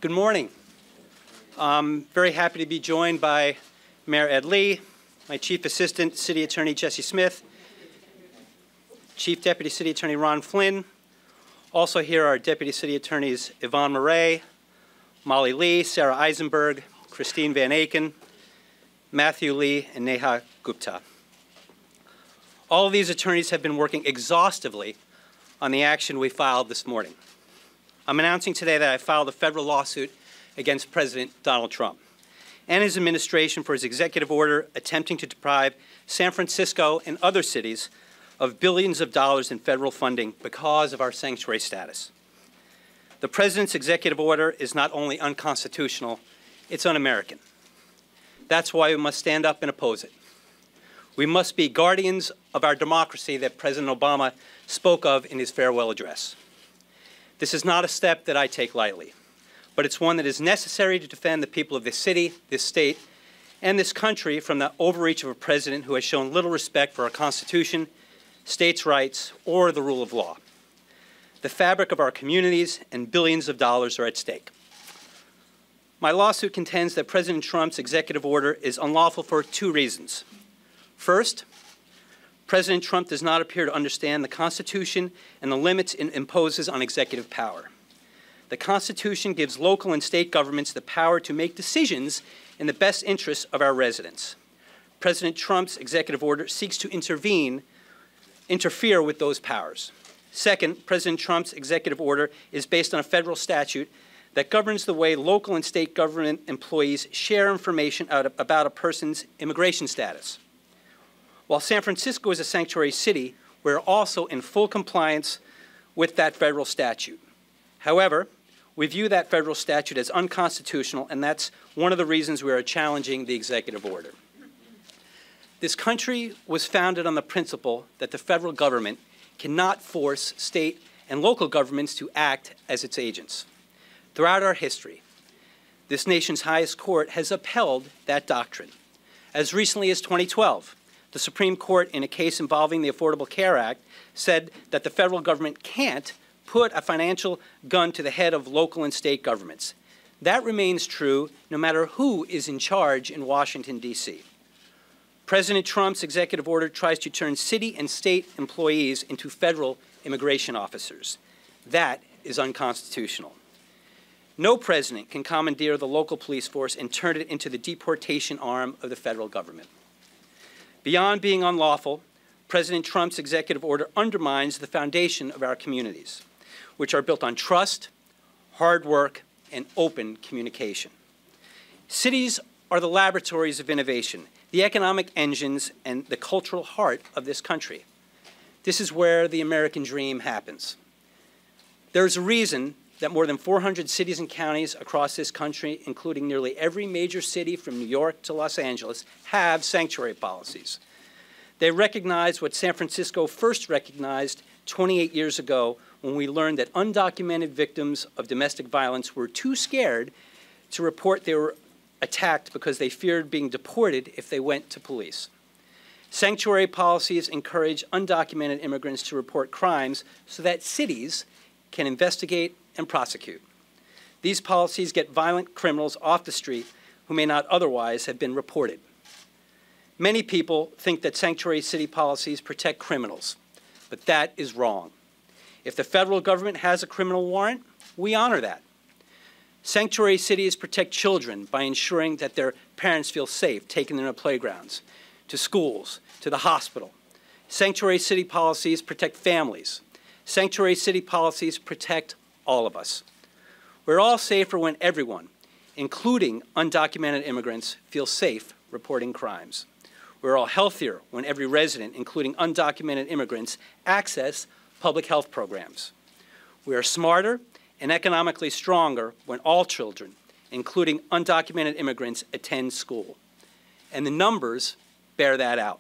Good morning. I'm very happy to be joined by Mayor Ed Lee, my Chief Assistant City Attorney Jesse Smith, Chief Deputy City Attorney Ron Flynn. Also here are Deputy City Attorneys Yvonne Murray, Molly Lee, Sarah Eisenberg, Christine Van Aken, Matthew Lee, and Neha Gupta. All of these attorneys have been working exhaustively on the action we filed this morning. I'm announcing today that I filed a federal lawsuit against President Donald Trump and his administration for his executive order attempting to deprive San Francisco and other cities of billions of dollars in federal funding because of our sanctuary status. The President's executive order is not only unconstitutional, it's un-American. That's why we must stand up and oppose it. We must be guardians of our democracy that President Obama spoke of in his farewell address. This is not a step that I take lightly, but it's one that is necessary to defend the people of this city, this state, and this country from the overreach of a president who has shown little respect for our Constitution, states' rights, or the rule of law. The fabric of our communities and billions of dollars are at stake. My lawsuit contends that President Trump's executive order is unlawful for two reasons. First, President Trump does not appear to understand the Constitution and the limits it imposes on executive power. The Constitution gives local and state governments the power to make decisions in the best interests of our residents. President Trump's executive order seeks to interfere with those powers. Second, President Trump's executive order is based on a federal statute that governs the way local and state government employees share information about a person's immigration status. While San Francisco is a sanctuary city, we're also in full compliance with that federal statute. However, we view that federal statute as unconstitutional, and that's one of the reasons we are challenging the executive order. This country was founded on the principle that the federal government cannot force state and local governments to act as its agents. Throughout our history, this nation's highest court has upheld that doctrine. As recently as 2012, the Supreme Court, in a case involving the Affordable Care Act, said that the federal government can't put a financial gun to the head of local and state governments. That remains true no matter who is in charge in Washington, D.C. President Trump's executive order tries to turn city and state employees into federal immigration officers. That is unconstitutional. No president can commandeer the local police force and turn it into the deportation arm of the federal government. Beyond being unlawful, President Trump's executive order undermines the foundation of our communities, which are built on trust, hard work, and open communication. Cities are the laboratories of innovation, the economic engines, and the cultural heart of this country. This is where the American dream happens. There's a reason that more than 400 cities and counties across this country, including nearly every major city from New York to Los Angeles, have sanctuary policies. They recognize what San Francisco first recognized 28 years ago when we learned that undocumented victims of domestic violence were too scared to report they were attacked because they feared being deported if they went to police. Sanctuary policies encourage undocumented immigrants to report crimes so that cities can investigate and prosecute. These policies get violent criminals off the street who may not otherwise have been reported. Many people think that sanctuary city policies protect criminals, but that is wrong. If the federal government has a criminal warrant, we honor that. Sanctuary cities protect children by ensuring that their parents feel safe taking them to playgrounds, to schools, to the hospital. Sanctuary city policies protect families. Sanctuary city policies protect all of us. We're all safer when everyone, including undocumented immigrants, feels safe reporting crimes. We're all healthier when every resident, including undocumented immigrants, access public health programs. We are smarter and economically stronger when all children, including undocumented immigrants, attend school. And the numbers bear that out.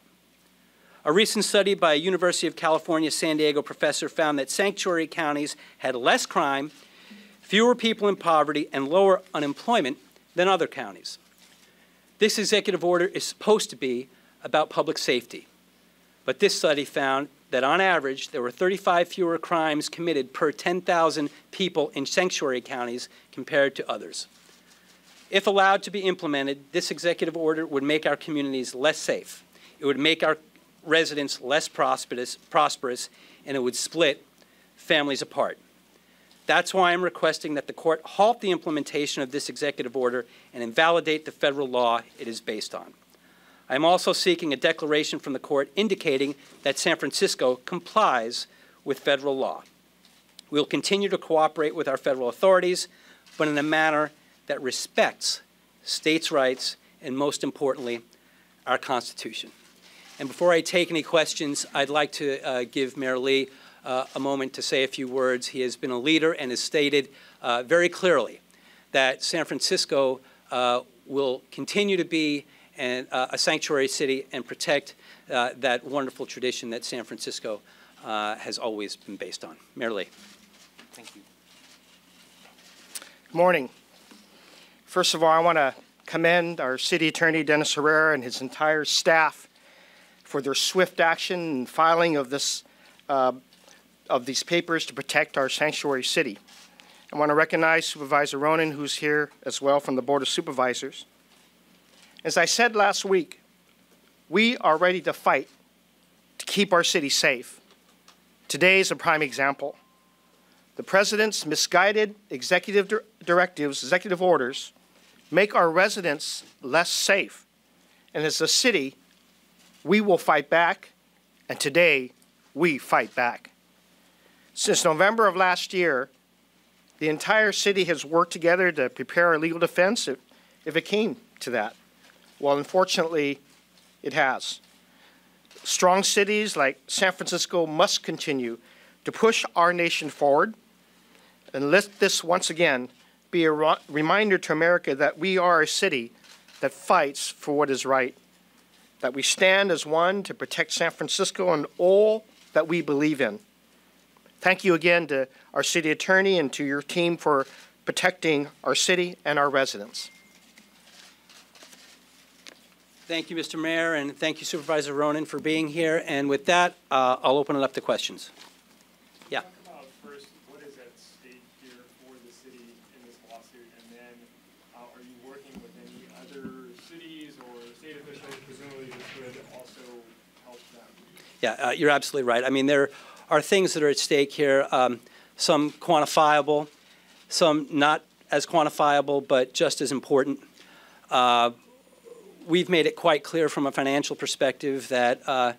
A recent study by a University of California, San Diego professor found that sanctuary counties had less crime, fewer people in poverty, and lower unemployment than other counties. This executive order is supposed to be about public safety, but this study found that on average there were 35 fewer crimes committed per 10,000 people in sanctuary counties compared to others. If allowed to be implemented, this executive order would make our communities less safe. It would make our residents less prosperous, and it would split families apart. That's why I'm requesting that the court halt the implementation of this executive order and invalidate the federal law it is based on. I am also seeking a declaration from the court indicating that San Francisco complies with federal law. We will continue to cooperate with our federal authorities, but in a manner that respects states' rights and, most importantly, our Constitution. And before I take any questions, I'd like to give Mayor Lee a moment to say a few words. He has been a leader and has stated very clearly that San Francisco will continue to be a sanctuary city and protect that wonderful tradition that San Francisco has always been based on. Mayor Lee. Thank you. Good morning. First of all, I want to commend our City Attorney Dennis Herrera and his entire staff for their swift action and filing of this of these papers to protect our sanctuary city. I want to recognize Supervisor Ronan, who's here as well from the Board of Supervisors. As I said last week, we are ready to fight to keep our city safe. Today is a prime example. The President's misguided executive directives, executive orders, make our residents less safe. And as a city, we will fight back, and today we fight back. Since November of last year, the entire city has worked together to prepare a legal defense if it came to that. Well, unfortunately, it has. Strong cities like San Francisco must continue to push our nation forward, and let this once again be a reminder to America that we are a city that fights for what is right, that we stand as one to protect San Francisco and all that we believe in. Thank you again to our city attorney and to your team for protecting our city and our residents. Thank you, Mr. Mayor, and thank you, Supervisor Ronan, for being here. And with that, I'll open it up to questions. Yeah. Talk about first, what is at stake here for the city in this lawsuit, and then are you working with any other cities or state officials, presumably this would also help them? Yeah, you're absolutely right. I mean, there are things that are at stake here, some quantifiable, some not as quantifiable, but just as important. We've made it quite clear from a financial perspective that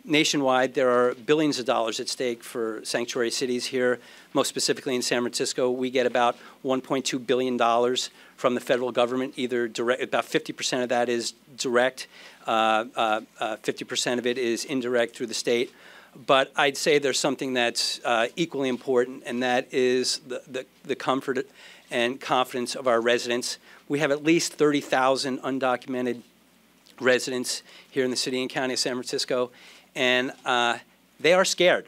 nationwide there are billions of dollars at stake for sanctuary cities here. Most specifically in San Francisco, we get about $1.2 billion from the federal government, either direct, about 50% of that is direct, 50% of it is indirect through the state. But I'd say there's something that's equally important, and that is the comfort and confidence of our residents. We have at least 30,000 undocumented residents here in the city and county of San Francisco, and they are scared.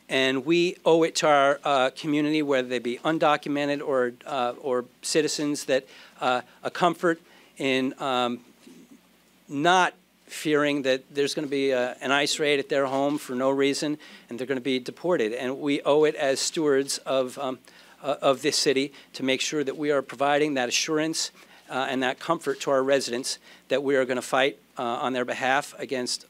And we owe it to our community, whether they be undocumented or citizens, that a comfort in not fearing that there's going to be an ICE raid at their home for no reason and they're going to be deported. And we owe it as stewards of this city to make sure that we are providing that assurance and that comfort to our residents that we are going to fight on their behalf against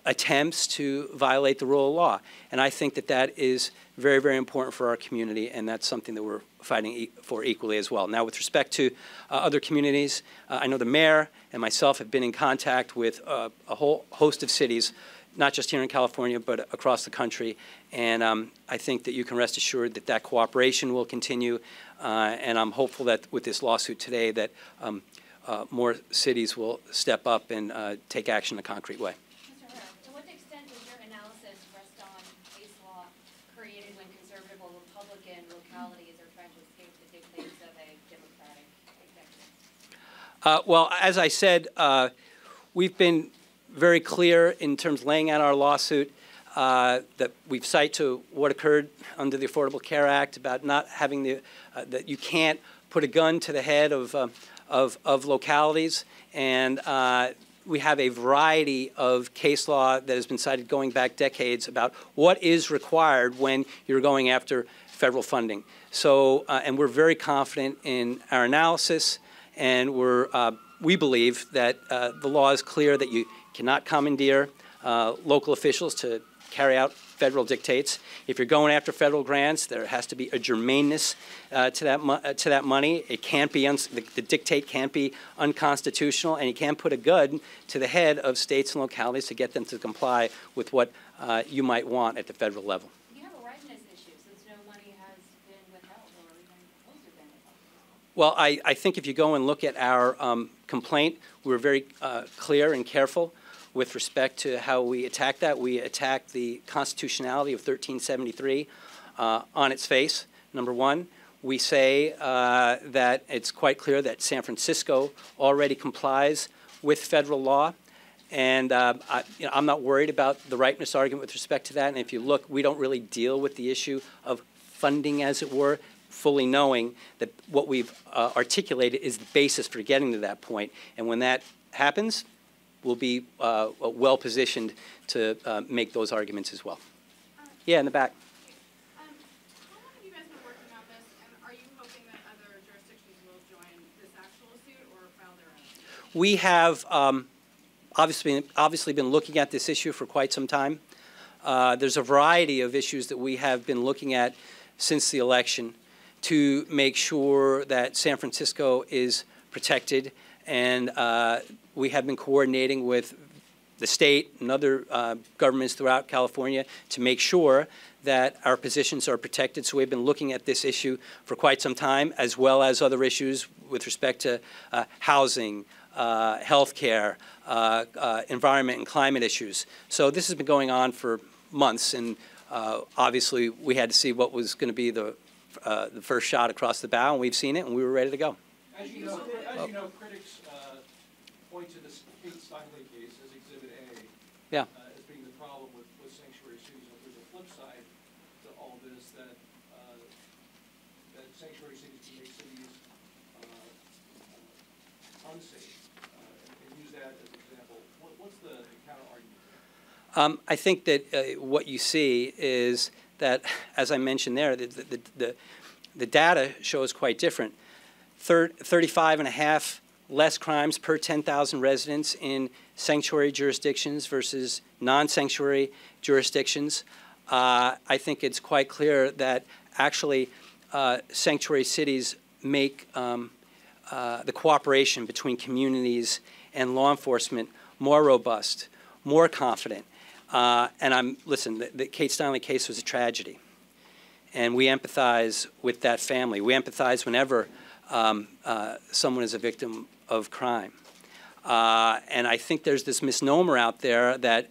attempts to violate the rule of law. And I think that that is very, very important for our community, and that's something that we're fighting for equally as well. Now, with respect to other communities, I know the mayor and myself have been in contact with a whole host of cities, not just here in California, but across the country. And I think that you can rest assured that that cooperation will continue. And I'm hopeful that with this lawsuit today that more cities will step up and take action in a concrete way. Mr. Herrera, to what extent does your analysis rest on case law created when conservative or Republican localities are trying to escape the dictates of a Democratic executive? Well, as I said, we've been very clear in terms of laying out our lawsuit that we've cited to what occurred under the Affordable Care Act about not having the that you can't put a gun to the head of localities, and we have a variety of case law that has been cited going back decades about what is required when you're going after federal funding. So, and we're very confident in our analysis, and we believe that the law is clear that you cannot commandeer local officials to carry out federal dictates. If you're going after federal grants, there has to be a germaneness to that money. It can't be the dictate can't be unconstitutional, and you can't put a gun to the head of states and localities to get them to comply with what you might want at the federal level. You have a ripeness issue since no money has been withheld or even supposed to have been withheld. Well, I think if you go and look at our complaint, we're very clear and careful with respect to how we attack that. We attack the constitutionality of 1373 on its face, number one. We say that it's quite clear that San Francisco already complies with federal law. And I'm not worried about the ripeness argument with respect to that. And if you look, we don't really deal with the issue of funding, as it were, fully knowing that what we've articulated is the basis for getting to that point. And when that happens, we'll be well positioned to make those arguments as well. Yeah, in the back. How long have you guys been working on this, and are you hoping that other jurisdictions will join this actual suit or file their own? We have obviously been looking at this issue for quite some time. There's a variety of issues that we have been looking at since the election to make sure that San Francisco is protected, and we have been coordinating with the state and other governments throughout California to make sure that our positions are protected. So we've been looking at this issue for quite some time, as well as other issues with respect to housing, health care, environment and climate issues. So this has been going on for months, and obviously we had to see what was going to be the first shot across the bow, and we've seen it, and we were ready to go. As you know, critics point to this Kate Steinle case as Exhibit A Yeah. As being the problem with sanctuary cities. But there's a flip side to all this, that sanctuary cities can make cities unsafe, and use that as an example. What's the counter-argument? I think that what you see is that, as I mentioned there, the data shows quite different. 35.5 less crimes per 10,000 residents in sanctuary jurisdictions versus non-sanctuary jurisdictions. I think it's quite clear that actually sanctuary cities make the cooperation between communities and law enforcement more robust, more confident. And listen, the Kate Steinle case was a tragedy. And we empathize with that family. We empathize whenever someone is a victim of crime. And I think there's this misnomer out there that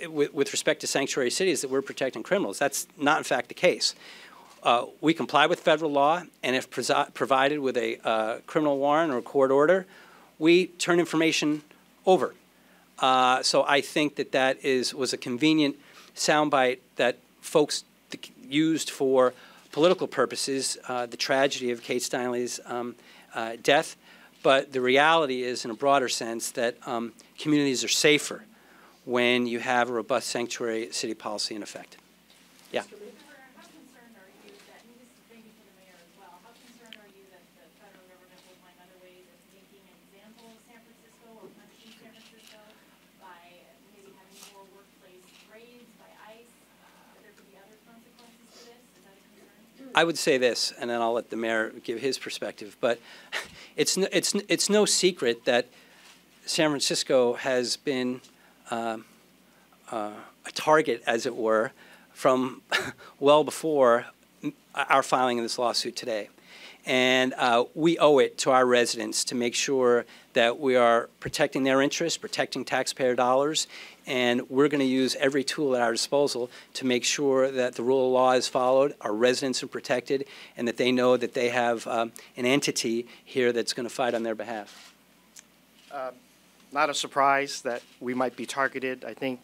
with respect to sanctuary cities that we're protecting criminals. That's not in fact the case. We comply with federal law, and if provided with a criminal warrant or a court order, we turn information over. So I think that was a convenient soundbite that folks used for political purposes, the tragedy of Kate Steinle's death. But the reality is, in a broader sense, that communities are safer when you have a robust sanctuary city policy in effect. Yeah. How concerned are you that, and this is maybe for the mayor as well, how concerned are you that the federal government will find other ways of making an example of San Francisco or punishing San Francisco by maybe having more workplace raids by ICE, that there could be other consequences to this? Is that a concern? I would say this, and then I'll let the mayor give his perspective, but it's no secret that San Francisco has been a target, as it were, from well before our filing of this lawsuit today. And we owe it to our residents to make sure that we are protecting their interests, protecting taxpayer dollars, and we're going to use every tool at our disposal to make sure that the rule of law is followed, our residents are protected, and that they know that they have an entity here that's going to fight on their behalf. Not a surprise that we might be targeted. I think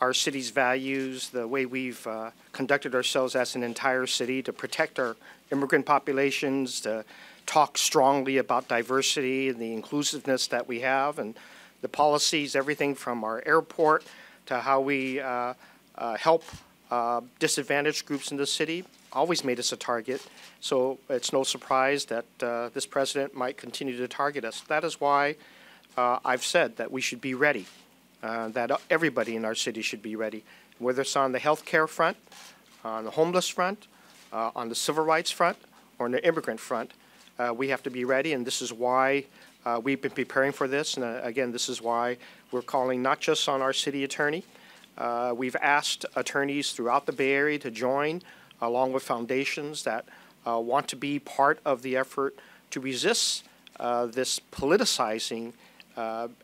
our city's values, the way we've conducted ourselves as an entire city to protect our immigrant populations, to talk strongly about diversity and the inclusiveness that we have, and the policies, everything from our airport to how we help disadvantaged groups in the city, always made us a target. So it's no surprise that this president might continue to target us. That is why I've said that we should be ready, that everybody in our city should be ready, whether it's on the health care front, on the homeless front, on the civil rights front, or on the immigrant front. We have to be ready, and this is why we've been preparing for this. And again, this is why we're calling not just on our city attorney. We've asked attorneys throughout the Bay Area to join, along with foundations that want to be part of the effort to resist this politicizing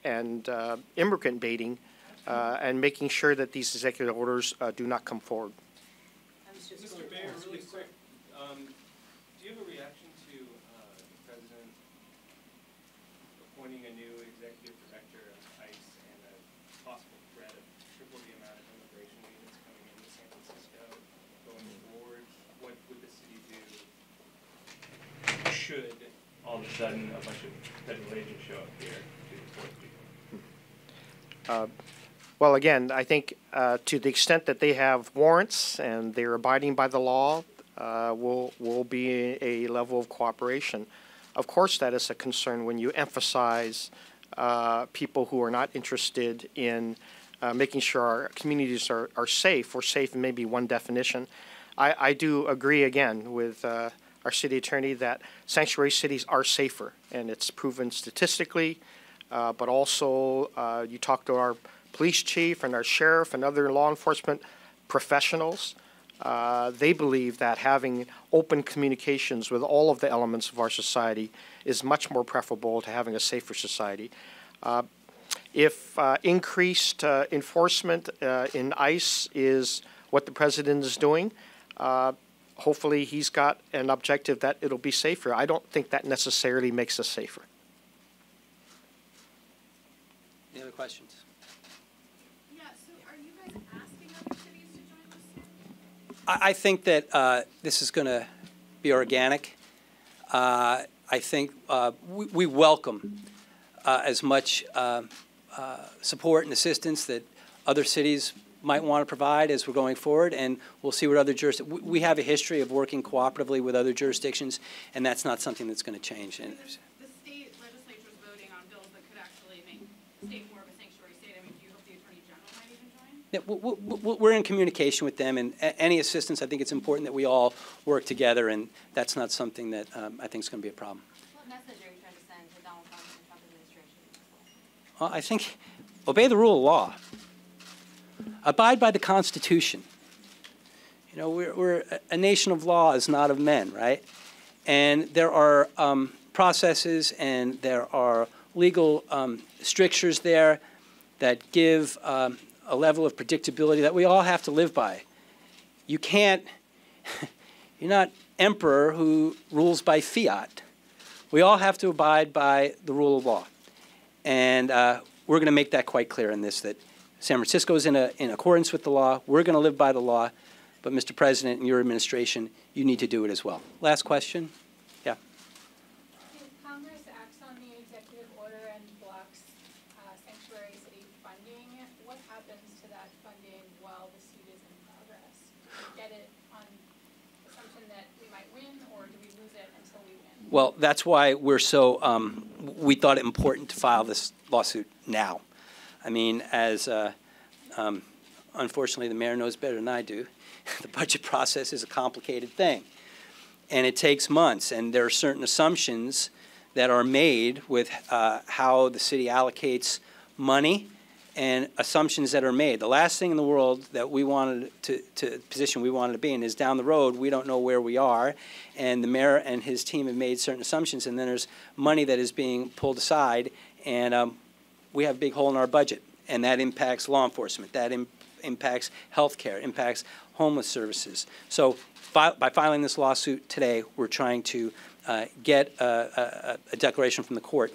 and immigrant baiting and making sure that these executive orders do not come forward. Mr. Mayor, really quick, do you have a reaction to the President appointing a new executive director of ICE and a possible threat of triple the amount of immigration agents coming into San Francisco going forward? What would the city do should all of a sudden a bunch of federal agents show up here to deport people? Well, again, I think to the extent that they have warrants and they're abiding by the law, will be a level of cooperation. Of course, that is a concern when you emphasize people who are not interested in making sure our communities are safe, or safe in maybe one definition. I do agree, again, with our city attorney that sanctuary cities are safer, and it's proven statistically, but also you talk to our police chief and our sheriff and other law enforcement professionals. They believe that having open communications with all of the elements of our society is much more preferable to having a safer society. If increased enforcement in ICE is what the president is doing, hopefully he's got an objective that it'll be safer. I don't think that necessarily makes us safer. Any other questions? I think that this is going to be organic. I think we welcome as much support and assistance that other cities might want to provide as we're going forward, and we'll see what other jurisdictions. We have a history of working cooperatively with other jurisdictions, and that's not something that's going to change. The state legislature is voting on bills that could actually make the state more of a sanctuary state. I mean, do you hope the Attorney General might even join? Yeah, we're in communication with them, and any assistance, I think it's important that we all work together, and that's not something that I think is going to be a problem. What message are you trying to send to Donald Trump and the Trump administration? Well, I think obey the rule of law. Abide by the Constitution. You know, we're a nation of laws, not of men, right? And there are processes and there are legal strictures there that give a level of predictability that we all have to live by. You can't, you're not emperor who rules by fiat. We all have to abide by the rule of law. And we're going to make that quite clear in this, that San Francisco is in accordance with the law. We're going to live by the law. But, Mr. President, and your administration, you need to do it as well. Last question. Yeah. If Congress acts on the executive order and blocks sanctuary city funding, what happens to that funding while the suit is in progress? Do we get it on assumption that we might win, or do we lose it until we win? Well, that's why we're so, we thought it important to file this lawsuit now. I mean, as unfortunately the mayor knows better than I do, the budget process is a complicated thing. And it takes months, and there are certain assumptions that are made with how the city allocates money and assumptions that are made. The last thing in the world that we wanted to position we wanted to be in is down the road, we don't know where we are, and the mayor and his team have made certain assumptions, and then there's money that is being pulled aside, and we have a big hole in our budget, and that impacts law enforcement, that impacts health care, impacts homeless services. So by filing this lawsuit today, we're trying to get a declaration from the court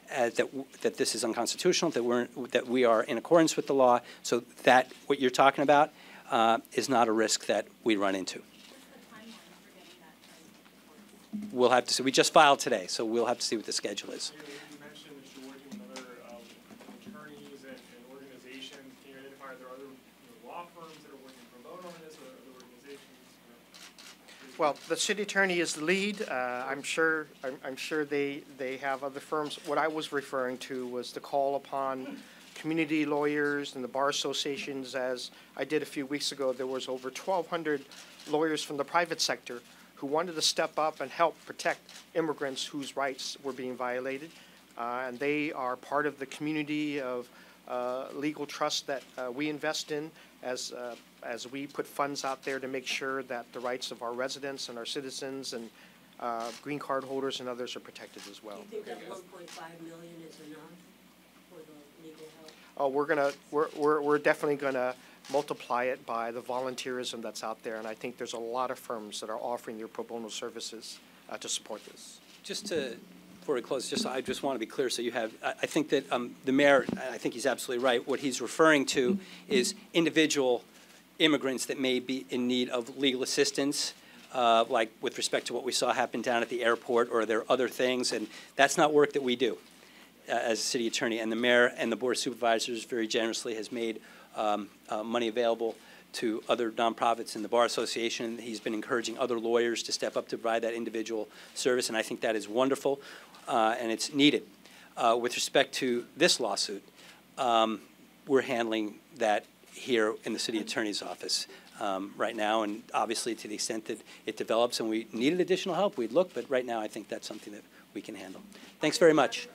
that this is unconstitutional, that we are in accordance with the law, so that what you're talking about is not a risk that we run into. What's the timeline for getting that to the court? We'll have to see. We just filed today, so we'll have to see what the schedule is. You mentioned that you're working with other Well, the city attorney is the lead. I'm sure they have other firms. What I was referring to was the call upon community lawyers and the bar associations. As I did a few weeks ago, there was over 1,200 lawyers from the private sector who wanted to step up and help protect immigrants whose rights were being violated. And they are part of the community of legal trust that we invest in as we put funds out there to make sure that the rights of our residents and our citizens and green card holders and others are protected as well. Do you think that 1.5 million is enough for the legal help? Oh, we're definitely gonna multiply it by the volunteerism that's out there, and I think there's a lot of firms that are offering their pro bono services to support this. Before we close, I just want to be clear so you have, I think that the mayor, I think he's absolutely right. What he's referring to is individual immigrants that may be in need of legal assistance, like with respect to what we saw happen down at the airport, or there are other things, and that's not work that we do as a city attorney. And the mayor and the board of supervisors very generously has made money available to other nonprofits in the Bar Association. He's been encouraging other lawyers to step up to provide that individual service, and I think that is wonderful, and it's needed. With respect to this lawsuit, we're handling that here in the city attorney's office right now, and obviously to the extent that it develops and we needed additional help, we'd look, but right now I think that's something that we can handle. Thanks very much.